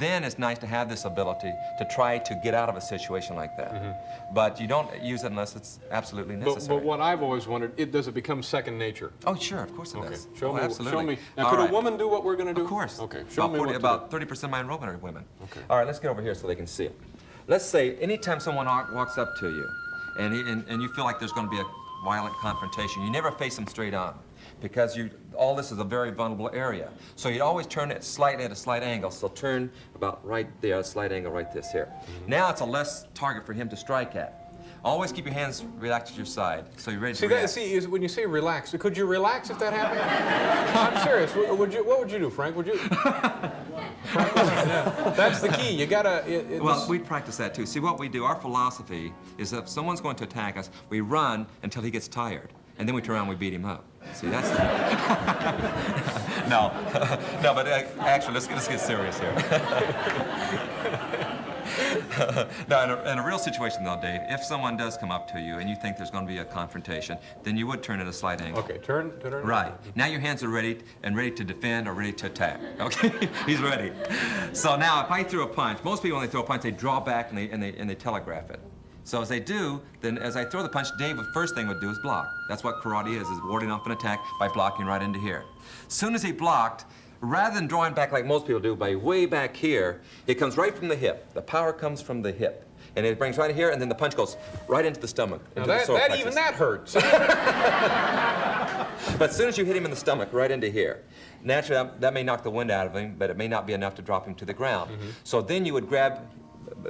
then it's nice to have this ability to try to get out of a situation like that. But you don't use it unless it's absolutely necessary. But what I've always wondered, does it become second nature? Oh, sure, of course it does. Show me. Absolutely. Show me. Now, could a woman do what we're going to do? Of course. Okay, show me what to do. About 30% of my enrollment are women. Okay. All right, let's get over here so they can see it. Let's say anytime someone walks up to you and you feel like there's going to be a violent confrontation, you never face them straight on, because all this is a very vulnerable area. So you'd always turn it slightly at a slight angle. So turn about right there, a slight angle right this here. Now it's a less target for him to strike at. Always keep your hands relaxed at your side, so you're ready to react. When you say relax, could you relax if that happened? I'm serious. What would you do, Frank? Would you? That's the key. You gotta. Well, we practice that too. See, what we do, our philosophy is that if someone's going to attack us, we run until he gets tired, and then we turn around and we beat him up. See, that's the... No, but actually, let's get serious here. Now, in a real situation, though, Dave, if someone does come up to you and you think there's going to be a confrontation, then you would turn at a slight angle. Okay, turn. Right. Now your hands are ready to defend or ready to attack. Okay, he's ready. So now, if I throw a punch, most people when they throw a punch, they draw back and they telegraph it. So as they do, then as I throw the punch, Dave, the first thing would do is block. That's what karate is warding off an attack by blocking right into here. As soon as he blocked, rather than drawing back like most people do by way back here, it comes right from the hip. The power comes from the hip. And it brings right here, and then the punch goes right into the stomach. Now that hurts. But as soon as you hit him in the stomach, right into here, naturally that may knock the wind out of him, but it may not be enough to drop him to the ground. So then you would grab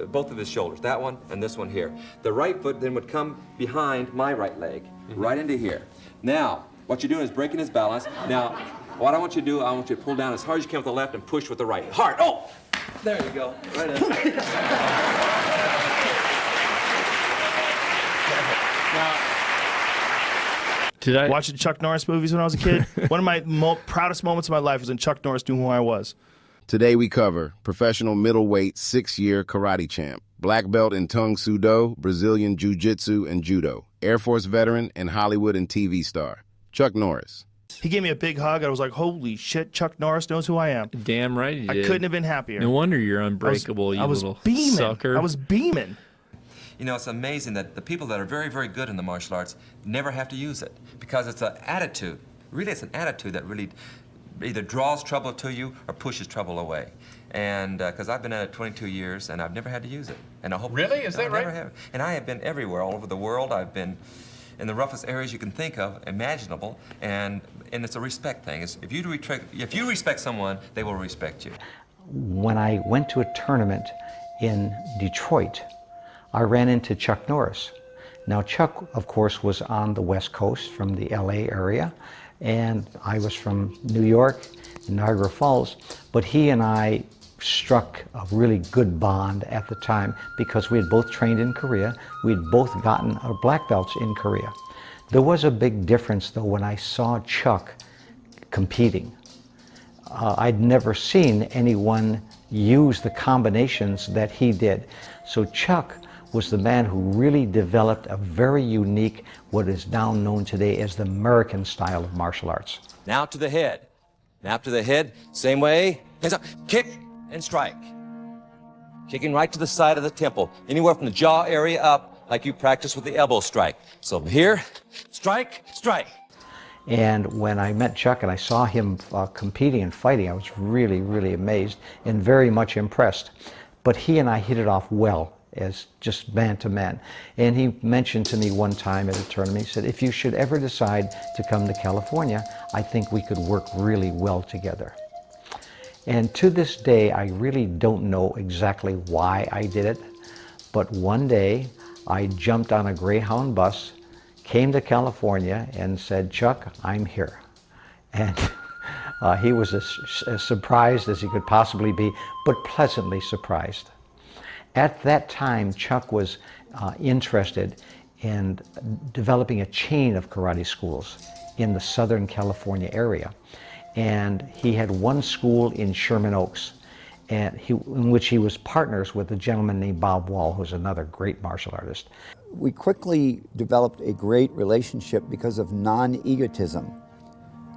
both of his shoulders, that one and this one here. The right foot then would come behind my right leg, right into here. Now, what you're doing is breaking his balance. Now, what I want you to do, I want you to pull down as hard as you can with the left and push with the right. Hard. Oh! There you go. Right in. Did I watching Chuck Norris movies when I was a kid? One of my proudest moments of my life was when Chuck Norris knew who I was. Today we cover professional middleweight 6-year karate champ, black belt in Tang Judo, Brazilian Jiu-Jitsu, and Judo, Air Force veteran, and Hollywood and TV star, Chuck Norris. He gave me a big hug. I was like, holy shit, Chuck Norris knows who I am. Damn right he did. I couldn't have been happier. No wonder you're unbreakable, you little sucker. I was beaming. You know, it's amazing that the people that are very, very good in the martial arts never have to use it, because it's an attitude. Really, it's an attitude that really either draws trouble to you or pushes trouble away. And because I've been at it 22 years and I've never had to use it. And I hope. Really? Is that right? And I have been everywhere, all over the world. I've been in the roughest areas you can think of, imaginable, and it's a respect thing. If you respect someone, they will respect you. When I went to a tournament in Detroit, I ran into Chuck Norris. Now, Chuck, of course, was on the West Coast from the LA area, and I was from New York, Niagara Falls, but he and I struck a really good bond at the time because we had both trained in Korea. We had both gotten our black belts in Korea. There was a big difference, though, when I saw Chuck competing. I'd never seen anyone use the combinations that he did. So Chuck was the man who really developed a very unique, what is now known today as the American style of martial arts. Now to the head. Now to the head, same way. Hands up. Kick and strike. Kicking right to the side of the temple, anywhere from the jaw area up, like you practice with the elbow strike. So here, strike, strike. And when I met Chuck and I saw him competing and fighting, I was really, really amazed and very much impressed. But he and I hit it off well, as just man to man. And he mentioned to me one time at a tournament, he said, if you should ever decide to come to California, I think we could work really well together. And to this day, I really don't know exactly why I did it, but one day I jumped on a Greyhound bus, came to California and said, Chuck, I'm here. And he was as surprised as he could possibly be, but pleasantly surprised. At that time, Chuck was interested in developing a chain of karate schools in the Southern California area. And he had one school in Sherman Oaks, and in which he was partners with a gentleman named Bob Wall, who's another great martial artist. We quickly developed a great relationship because of non-egotism.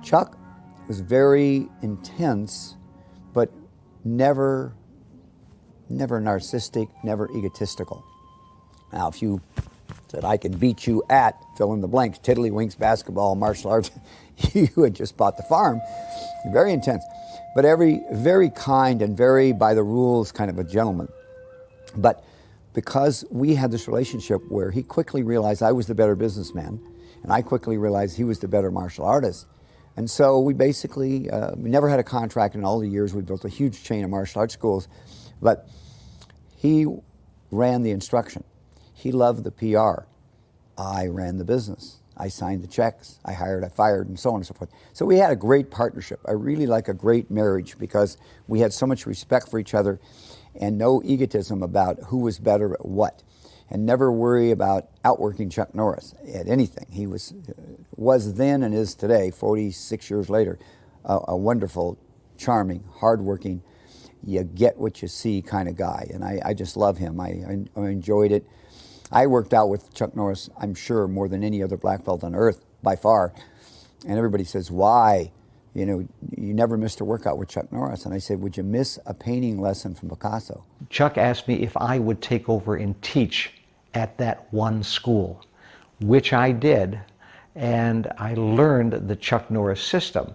Chuck was very intense, but never never narcissistic, never egotistical. Now, if you said, I can beat you at, fill in the blanks, tiddlywinks, basketball, martial arts, you had just bought the farm. Very intense. But very kind and very by the rules kind of a gentleman. But because we had this relationship where he quickly realized I was the better businessman, and I quickly realized he was the better martial artist. And so we basically, we never had a contract in all the years. We built a huge chain of martial arts schools. But he ran the instruction. He loved the PR. I ran the business. I signed the checks. I hired, I fired, and so on and so forth. So we had a great partnership. I really like a great marriage because we had so much respect for each other and no egotism about who was better at what. And never worry about outworking Chuck Norris at anything. He was then and is today, 46 years later, a wonderful, charming, hardworking, you get what you see kind of guy. And I just love him. I enjoyed it. I worked out with Chuck Norris, I'm sure, more than any other black belt on earth, by far. And everybody says, why? You know, you never missed a workout with Chuck Norris. And I said, would you miss a painting lesson from Picasso? Chuck asked me if I would take over and teach at that one school, which I did. And I learned the Chuck Norris system,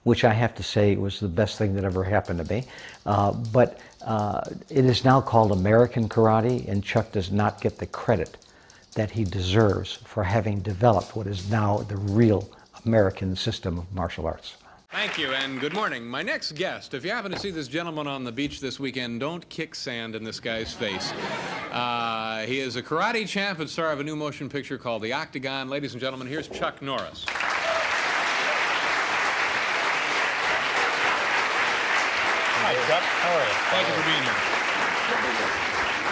which I have to say was the best thing that ever happened to me. But it is now called American Karate, and Chuck does not get the credit that he deserves for having developed what is now the real American system of martial arts. Thank you, and good morning. My next guest, if you happen to see this gentleman on the beach this weekend, don't kick sand in this guy's face. He is a karate champ and star of a new motion picture called The Octagon. Ladies and gentlemen, here's Chuck Norris. Hi, Chuck. How are you? Thank you for being here.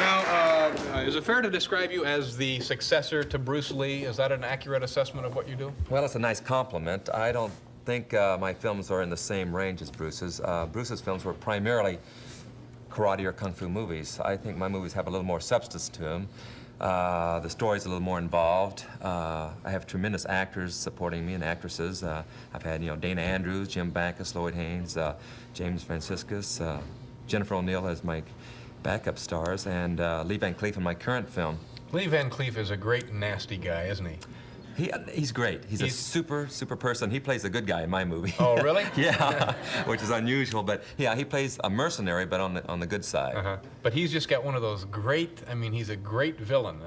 Now, is it fair to describe you as the successor to Bruce Lee? Is that an accurate assessment of what you do? Well, it's a nice compliment. I don't think my films are in the same range as Bruce's. Bruce's films were primarily karate or kung fu movies. I think my movies have a little more substance to them. The story's a little more involved. I have tremendous actors supporting me and actresses. I've had, Dana Andrews, Jim Backus, Lloyd Haynes, James Franciscus, Jennifer O'Neill as my backup stars, and Lee Van Cleef in my current film. Lee Van Cleef is a great nasty guy, isn't he? He's great. He's a super person. He plays a good guy in my movie. Oh, really? Yeah, which is unusual. But yeah, he plays a mercenary, but on the good side. But he's just got one of those great. I mean, he's a great villain.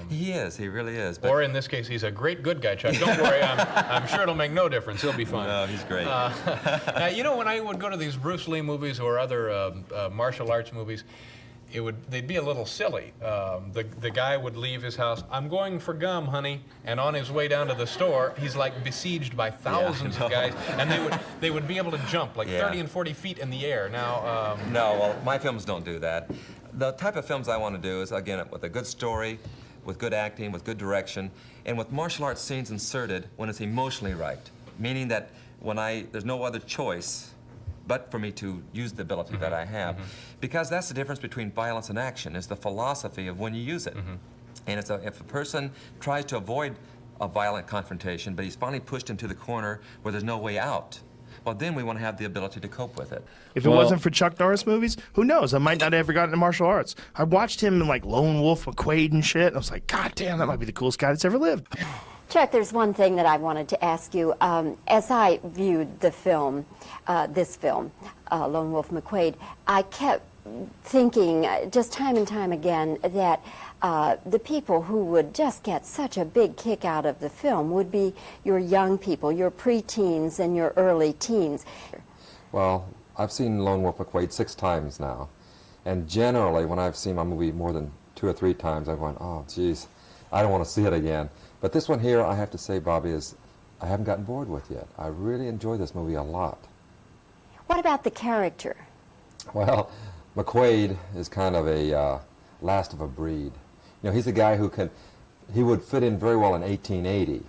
He is. He really is. But, or in this case, he's a great good guy, Chuck. Don't worry. I'm sure it'll make no difference. He'll be fine. No, he's great. Now, when I would go to these Bruce Lee movies or other martial arts movies, they'd be a little silly. The guy would leave his house, I'm going for gum, honey, and on his way down to the store, he's like besieged by thousands of guys, and they would be able to jump like 30 and 40 feet in the air. Now, no, well, my films don't do that. The type of films I want to do is, again, with a good story, with good acting, with good direction, and with martial arts scenes inserted when it's emotionally right, meaning that there's no other choice but for me to use the ability that I have. Because that's the difference between violence and action, is the philosophy of when you use it. And if a person tries to avoid a violent confrontation, but he's finally pushed into the corner where there's no way out, well, then we want to have the ability to cope with it. If it wasn't for Chuck Norris movies, who knows? I might not have ever gotten into martial arts. I watched him in like Lone Wolf McQuade and shit, and I was like, God damn, that might be the coolest guy that's ever lived. Chuck, there's one thing that I wanted to ask you. As I viewed the film, this film, Lone Wolf McQuade, I kept thinking just time and time again that the people who would just get such a big kick out of the film would be your young people, your preteens and your early teens. Well, I've seen Lone Wolf McQuade 6 times now. And generally, when I've seen my movie more than 2 or 3 times, I've gone, oh, geez, I don't want to see it again. But this one here, I have to say, Bobby, I haven't gotten bored with yet. I really enjoy this movie a lot. What about the character? Well, McQuade is kind of a last of a breed. He's a guy he would fit in very well in 1880,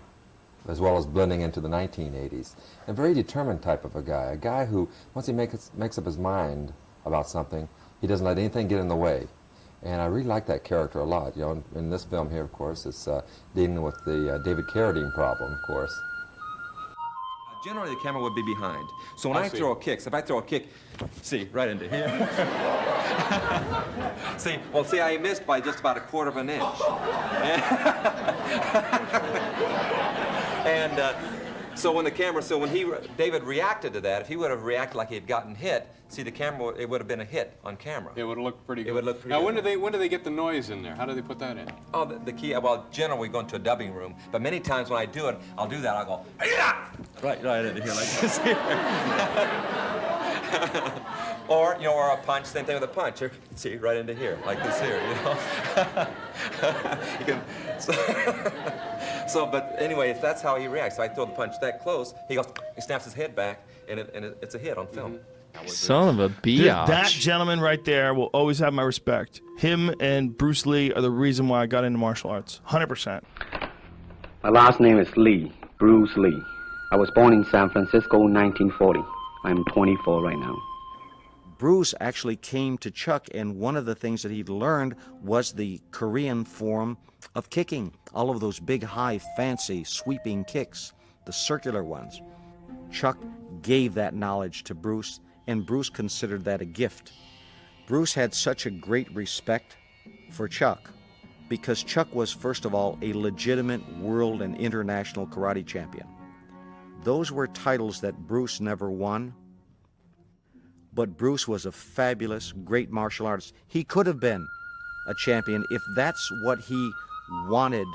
as well as blending into the 1980s. A very determined type of a guy who, once he makes up his mind about something, he doesn't let anything get in the way. And I really like that character a lot. In this film here, of course, it's dealing with the David Carradine problem, of course. Generally, the camera would be behind. So when I throw a kick, so if I throw a kick, see, right into here. See, well, see, I missed by just about 1/4 of an inch. And so when the camera, David reacted to that, if he would have reacted like he had gotten hit, see, the camera, it would have been a hit on camera. It would have looked pretty good. It would look pretty now, good. when do they get the noise in there? How do they put that in? Oh, the key, well, generally we go into a dubbing room, but many times when I do it, I'll do that, I'll go, "Hey-ya!" right into here like this here. Or, you know, or a punch, same thing with a punch. Here, see, right into here, like this here, you know. You can, so, but anyway, if that's how he reacts, if I throw the punch that close, he snaps his head back, and it's a hit on film. Son of a biatch. That gentleman right there will always have my respect. Him and Bruce Lee are the reason why I got into martial arts. 100%. My last name is Lee, Bruce Lee. I was born in San Francisco in 1940. I'm 24 right now. Bruce actually came to Chuck, and one of the things that he'd learned was the Korean form of kicking. All of those big, high, fancy, sweeping kicks, the circular ones. Chuck gave that knowledge to Bruce, and Bruce considered that a gift. Bruce had such a great respect for Chuck because Chuck was, first of all, a legitimate world and international karate champion. Those were titles that Bruce never won, but Bruce was a fabulous, great martial artist. He could have been a champion if that's what he wanted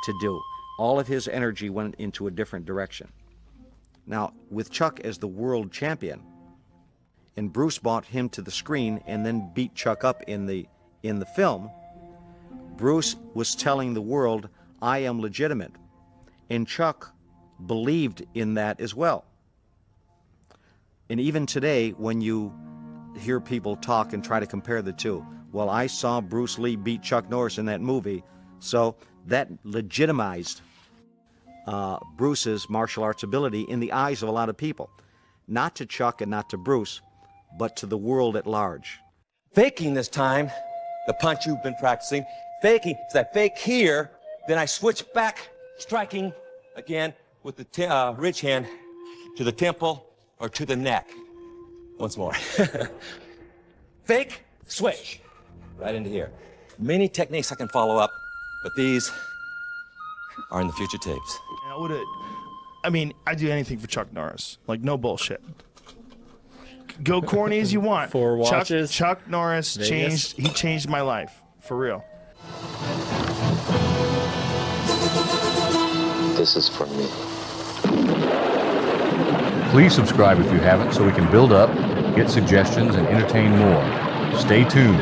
to do. All of his energy went into a different direction. Now, with Chuck as the world champion, and Bruce brought him to the screen and then beat Chuck up in the film, Bruce was telling the world, I am legitimate. And Chuck believed in that as well. And even today, when you hear people talk and try to compare the two, well, I saw Bruce Lee beat Chuck Norris in that movie, so that legitimized Bruce's martial arts ability in the eyes of a lot of people. Not to Chuck and not to Bruce, but to the world at large. Faking this time, the punch you've been practicing, faking, so I fake here, then I switch back, striking again with the ridge hand to the temple or to the neck. Once more. Fake, switch, right into here. Many techniques I can follow up, but these are in the future tapes. I mean, I do anything for Chuck Norris. Like, no bullshit. Go corny as you want. 4 watches. Chuck Norris Vegas. changed my life. For real. This is for me. Please subscribe if you haven't so we can build up, get suggestions, and entertain more. Stay tuned.